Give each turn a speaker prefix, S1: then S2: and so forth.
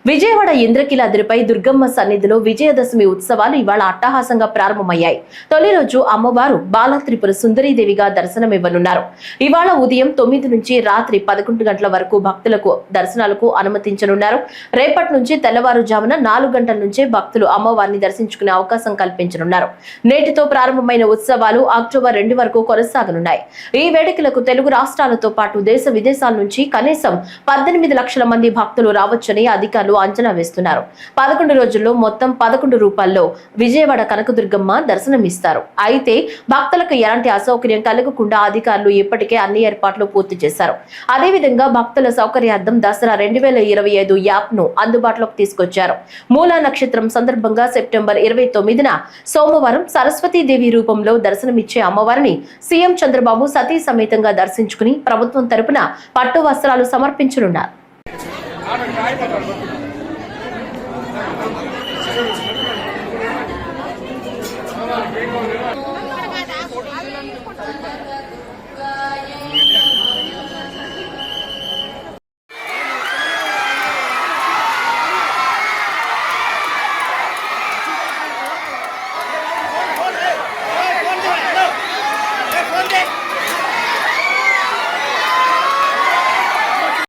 S1: విజయవాడ ఇంద్రకీలాద్రిపై దుర్గమ్మ సన్నిధిలో విజయదశమి ఉత్సవాలు ఇవాళ అట్టహాసంగా ప్రారంభమయ్యాయి. తొలి రోజు అమ్మవారు బాల త్రిపుర సుందరీదేవిగా దర్శనమివ్వనున్నారు. ఇవాళ ఉదయం 9 నుంచి రాత్రి 11 గంటల వరకు భక్తులకు దర్శనాలకు అనుమతించనున్నారు. రేపటి నుంచి తెల్లవారుజామున 4 గంటల నుంచే భక్తులు అమ్మవారిని దర్శించుకునే అవకాశం కల్పించనున్నారు. నేటితో ప్రారంభమైన ఉత్సవాలు అక్టోబర్ 2 వరకు కొనసాగనున్నాయి. ఈ వేడుకలకు తెలుగు రాష్ట్రాలతో పాటు దేశ విదేశాల నుంచి కనీసం 18 లక్షల మంది భక్తులు రావచ్చని అధికారులు అంచనా వేస్తున్నారు. 11 రోజుల్లో మొత్తం 11 రూపాల్లో విజయవాడ కనకదుర్గమ్మ దర్శనమిస్తారు. అయితే భక్తులకు ఎలాంటి అసౌకర్యం కలగకుండా అధికారులు ఇప్పటికే అన్ని ఏర్పాట్లు పూర్తి చేశారు. అదేవిధంగా భక్తుల సౌకర్యార్థం దసరా 2025 యాప్ ను అందుబాటులోకి తీసుకొచ్చారు. మూలా నక్షత్రం సందర్భంగా సెప్టెంబర్ 29న సోమవారం సరస్వతీదేవి రూపంలో దర్శనమిచ్చే అమ్మవారిని సీఎం చంద్రబాబు సతీ సమేతంగా దర్శించుకుని ప్రభుత్వం తరపున పట్టు వస్త్రాలు సమర్పించనున్నారు.